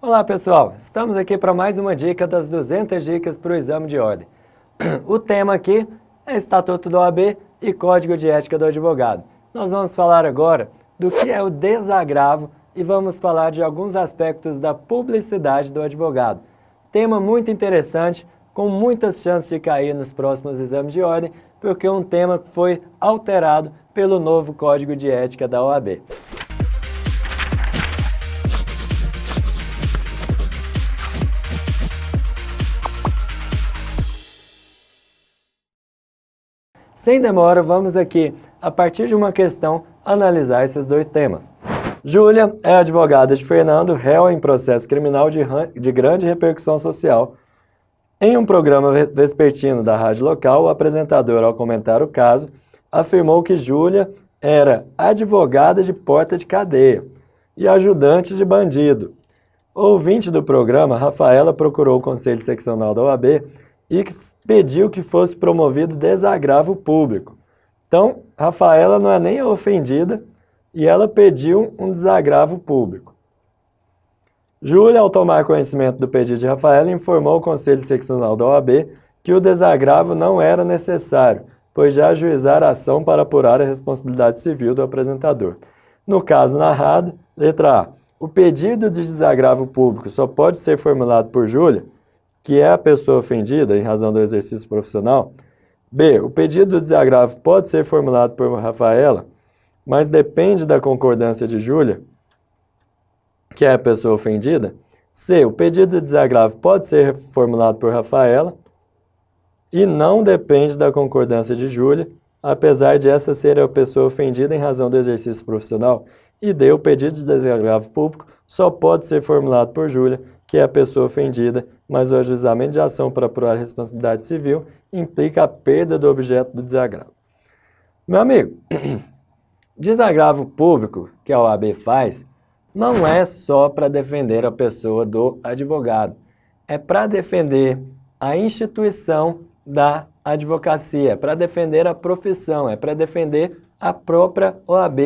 Olá pessoal, estamos aqui para mais uma dica das 200 dicas para o exame de ordem. O tema aqui é Estatuto da OAB e Código de Ética do Advogado. Nós vamos falar agora do que é o desagravo e vamos falar de alguns aspectos da publicidade do advogado. Tema muito interessante, com muitas chances de cair nos próximos exames de ordem, porque é um tema que foi alterado pelo novo Código de Ética da OAB. Sem demora, vamos aqui, a partir de uma questão, analisar esses dois temas. Júlia é advogada de Fernando, réu em processo criminal de grande repercussão social. Em um programa vespertino da rádio local, o apresentador, ao comentar o caso, afirmou que Júlia era advogada de porta de cadeia e ajudante de bandido. O ouvinte do programa, Rafaela, procurou o Conselho Seccional da OAB e pediu que fosse promovido desagravo público. Então, Rafaela não é nem a ofendida e ela pediu um desagravo público. Júlia, ao tomar conhecimento do pedido de Rafaela, informou ao Conselho Seccional da OAB que o desagravo não era necessário, pois já ajuizaram a ação para apurar a responsabilidade civil do apresentador. No caso narrado, letra A, o pedido de desagravo público só pode ser formulado por Júlia, que é a pessoa ofendida em razão do exercício profissional. B, o pedido de desagravo pode ser formulado por Rafaela, mas depende da concordância de Júlia, que é a pessoa ofendida. C, o pedido de desagravo pode ser formulado por Rafaela e não depende da concordância de Júlia, apesar de essa ser a pessoa ofendida em razão do exercício profissional. E D, o pedido de desagravo público só pode ser formulado por Júlia, que é a pessoa ofendida, mas o ajuizamento de ação para apurar a responsabilidade civil implica a perda do objeto do desagravo. Meu amigo, desagravo público que a OAB faz não é só para defender a pessoa do advogado, é para defender a instituição da advocacia, é para defender a profissão, é para defender a própria OAB,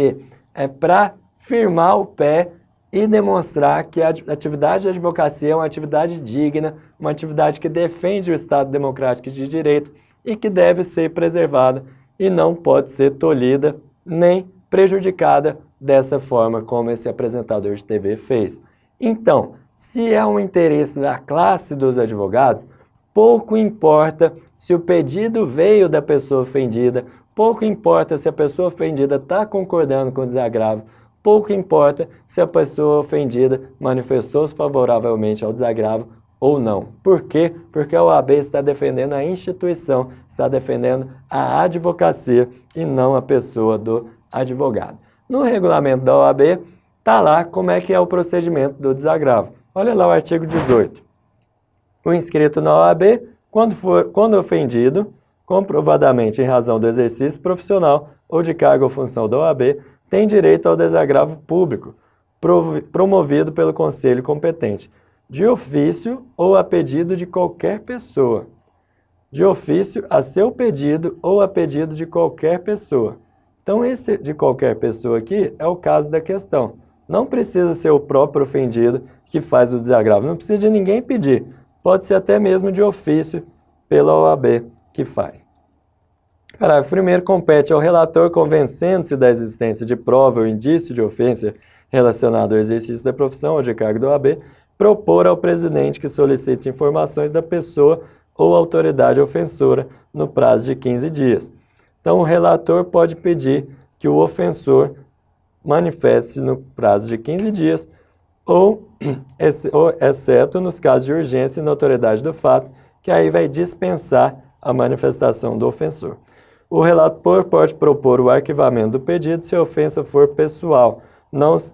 é para firmar o pé e demonstrar que a atividade de advocacia é uma atividade digna, uma atividade que defende o Estado democrático de direito e que deve ser preservada e não pode ser tolhida nem prejudicada dessa forma como esse apresentador de TV fez. Então, se é um interesse da classe dos advogados, pouco importa se o pedido veio da pessoa ofendida, pouco importa se a pessoa ofendida está concordando com o desagravo, pouco importa se a pessoa ofendida manifestou-se favoravelmente ao desagravo ou não. Por quê? Porque a OAB está defendendo a instituição, está defendendo a advocacia e não a pessoa do advogado. No regulamento da OAB, está lá como é que é o procedimento do desagravo. Olha lá o artigo 18. O inscrito na OAB, quando ofendido, comprovadamente em razão do exercício profissional ou de cargo ou função da OAB, tem direito ao desagravo público, promovido pelo conselho competente, de ofício ou a pedido de qualquer pessoa. De ofício a seu pedido ou a pedido de qualquer pessoa. Então, esse de qualquer pessoa aqui é o caso da questão. Não precisa ser o próprio ofendido que faz o desagravo, não precisa de ninguém pedir. Pode ser até mesmo de ofício pela OAB que faz. Parágrafo 1º, compete ao relator, convencendo-se da existência de prova ou indício de ofensa relacionado ao exercício da profissão ou de cargo da OAB, propor ao presidente que solicite informações da pessoa ou autoridade ofensora no prazo de 15 dias. Então, o relator pode pedir que o ofensor manifeste no prazo de 15 dias ou exceto nos casos de urgência e notoriedade do fato, que aí vai dispensar a manifestação do ofensor. O relator pode propor o arquivamento do pedido se a ofensa for pessoal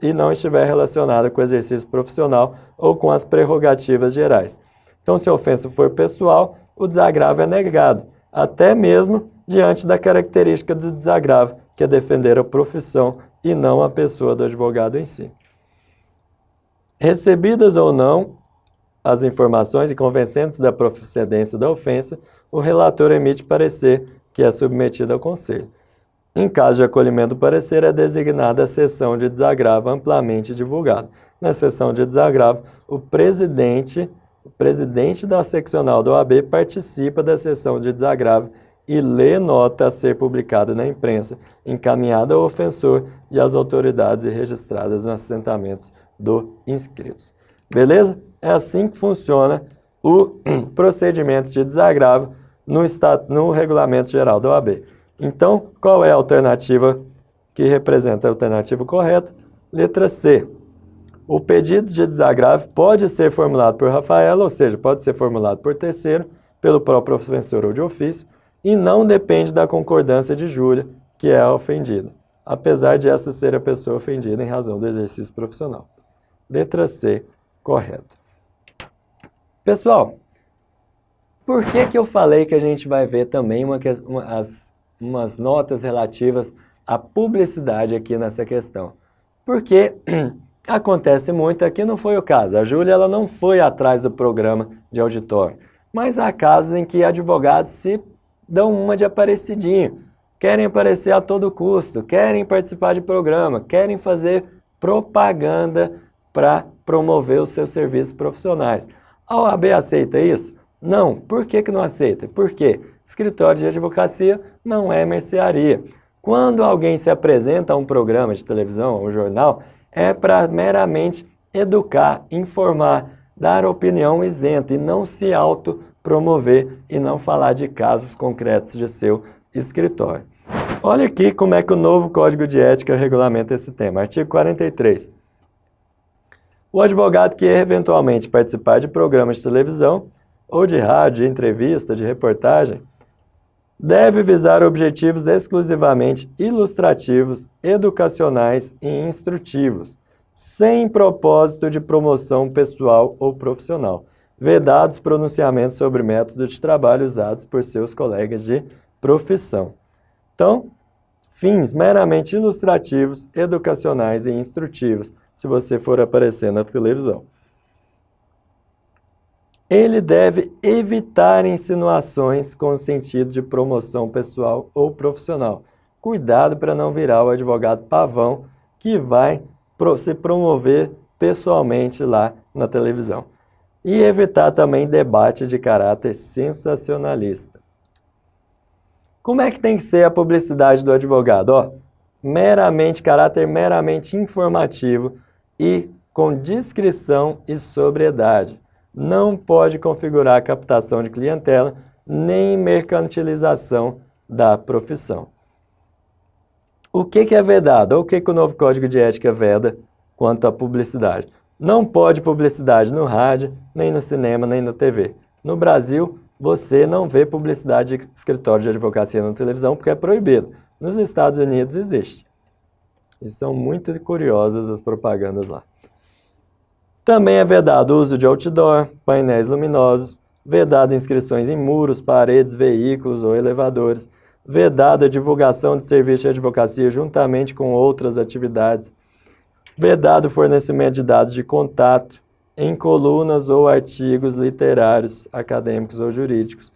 e não estiver relacionada com o exercício profissional ou com as prerrogativas gerais. Então, se a ofensa for pessoal, o desagravo é negado, até mesmo diante da característica do desagravo, que é defender a profissão e não a pessoa do advogado em si. Recebidas ou não as informações e convencendo-se da procedência da ofensa, o relator emite parecer que é submetido ao conselho. Em caso de acolhimento do parecer, é designada a sessão de desagravo amplamente divulgada. Na sessão de desagravo, o presidente da seccional da OAB participa da sessão de desagravo e lê nota a ser publicada na imprensa, encaminhada ao ofensor e às autoridades e registradas nos assentamentos do inscritos. Beleza? É assim que funciona o procedimento de desagravo no Regulamento Geral da OAB. Então, qual é a alternativa que representa a alternativa correta? Letra C. O pedido de desagravo pode ser formulado por Rafaela, ou seja, pode ser formulado por terceiro, pelo próprio ofensor ou de ofício, e não depende da concordância de Júlia, que é a ofendida, apesar de essa ser a pessoa ofendida em razão do exercício profissional. Letra C, correto. Pessoal, por que eu falei que a gente vai ver também umas notas relativas à publicidade aqui nessa questão? Porque acontece muito, aqui não foi o caso. A Júlia ela não foi atrás do programa de auditório, mas há casos em que advogados se dão uma de aparecidinho, querem aparecer a todo custo, querem participar de programa, querem fazer propaganda para promover os seus serviços profissionais. A OAB aceita isso? Não. Por que não aceita? Porque escritório de advocacia não é mercearia. Quando alguém se apresenta a um programa de televisão, a um jornal, é para meramente educar, informar, dar opinião isenta e não se autopromover e não falar de casos concretos de seu escritório. Olha aqui como é que o novo Código de Ética regulamenta esse tema. Artigo 43. O advogado que eventualmente participar de programas de televisão ou de rádio, de entrevista, de reportagem, deve visar objetivos exclusivamente ilustrativos, educacionais e instrutivos, sem propósito de promoção pessoal ou profissional, vedados pronunciamentos sobre métodos de trabalho usados por seus colegas de profissão. Então, fins meramente ilustrativos, educacionais e instrutivos, se você for aparecer na televisão. Ele deve evitar insinuações com o sentido de promoção pessoal ou profissional. Cuidado para não virar o advogado pavão que vai se promover pessoalmente lá na televisão. E evitar também debate de caráter sensacionalista. Como é que tem que ser a publicidade do advogado? Caráter meramente informativo e com discrição e sobriedade. Não pode configurar a captação de clientela nem mercantilização da profissão. O que é vedado? Ou o que o novo Código de Ética veda quanto à publicidade? Não pode publicidade no rádio, nem no cinema, nem na TV. No Brasil, você não vê publicidade de escritório de advocacia na televisão porque é proibido. Nos Estados Unidos existe. E são muito curiosas as propagandas lá. Também é vedado o uso de outdoor, painéis luminosos, vedado inscrições em muros, paredes, veículos ou elevadores, vedado a divulgação de serviço de advocacia juntamente com outras atividades, vedado o fornecimento de dados de contato em colunas ou artigos literários, acadêmicos ou jurídicos,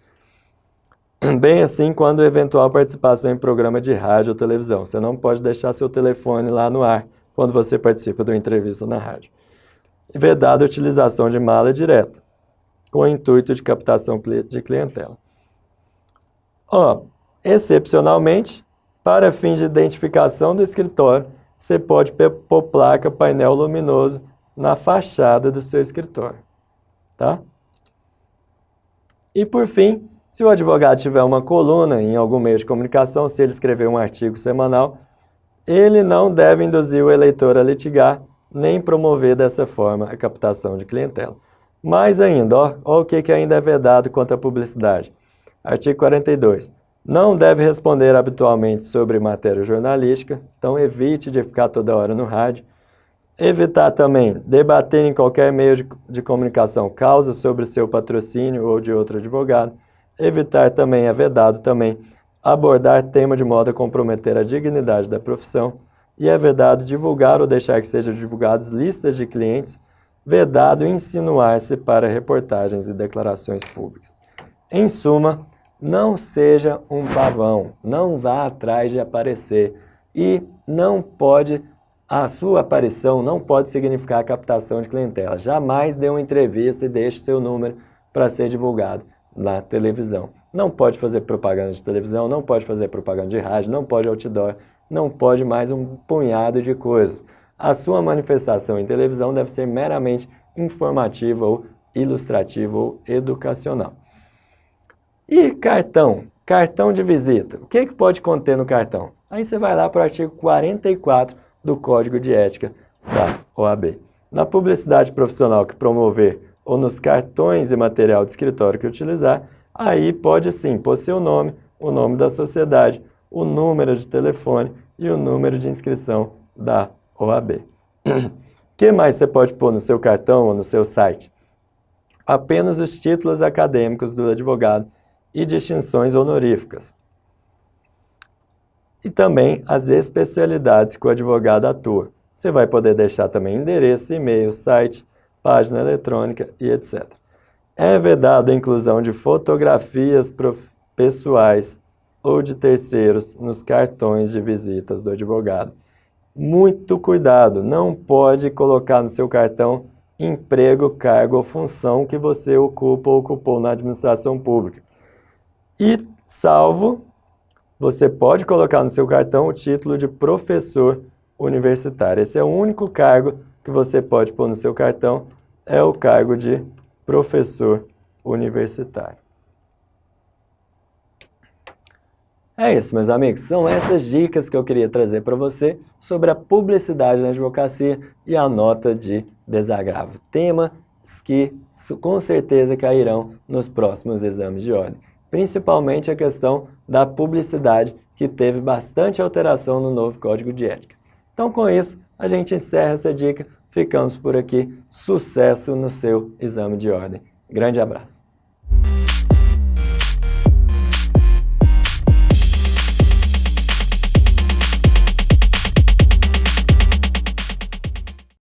bem assim quando eventual participação em programa de rádio ou televisão. Você não pode deixar seu telefone lá no ar quando você participa de uma entrevista na rádio. Vedada a utilização de mala direta, com o intuito de captação de clientela. Excepcionalmente, para fins de identificação do escritório, você pode pôr placa painel luminoso na fachada do seu escritório, tá? E por fim, se o advogado tiver uma coluna em algum meio de comunicação, se ele escrever um artigo semanal, ele não deve induzir o eleitor a litigar, nem promover dessa forma a captação de clientela. Mais ainda, o que ainda é vedado quanto à publicidade. Artigo 42. Não deve responder habitualmente sobre matéria jornalística, então evite de ficar toda hora no rádio. Evitar também debater em qualquer meio de comunicação causas sobre o seu patrocínio ou de outro advogado. Evitar também, é vedado também, abordar tema de modo a comprometer a dignidade da profissão. E é vedado divulgar ou deixar que sejam divulgadas listas de clientes, vedado insinuar-se para reportagens e declarações públicas. Em suma, Não seja um pavão, não vá atrás de aparecer e a sua aparição não pode significar a captação de clientela. Jamais dê uma entrevista e deixe seu número para ser divulgado na televisão. Não pode fazer propaganda de televisão, não pode fazer propaganda de rádio, não pode outdoor, não pode mais um punhado de coisas. A sua manifestação em televisão deve ser meramente informativa ou ilustrativa ou educacional. E cartão? Cartão de visita. O que pode conter no cartão? Aí você vai lá para o artigo 44 do Código de Ética da OAB. Na publicidade profissional que promover ou nos cartões e material de escritório que utilizar, aí pode sim pôr seu nome, o nome da sociedade, o número de telefone e o número de inscrição da OAB. O que mais você pode pôr no seu cartão ou no seu site? Apenas os títulos acadêmicos do advogado e distinções honoríficas. E também as especialidades que o advogado atua. Você vai poder deixar também endereço, e-mail, site, página eletrônica e etc. É vedado a inclusão de fotografias pessoais ou de terceiros nos cartões de visitas do advogado. Muito cuidado, não pode colocar no seu cartão emprego, cargo ou função que você ocupa ou ocupou na administração pública. E, você pode colocar no seu cartão o título de professor universitário. Esse é o único cargo que você pode pôr no seu cartão, é o cargo de professor universitário. É isso, meus amigos. São essas dicas que eu queria trazer para você sobre a publicidade na advocacia e a nota de desagravo. Temas que com certeza cairão nos próximos exames de ordem. Principalmente a questão da publicidade, que teve bastante alteração no novo Código de Ética. Então, com isso, a gente encerra essa dica. Ficamos por aqui. Sucesso no seu exame de ordem. Grande abraço.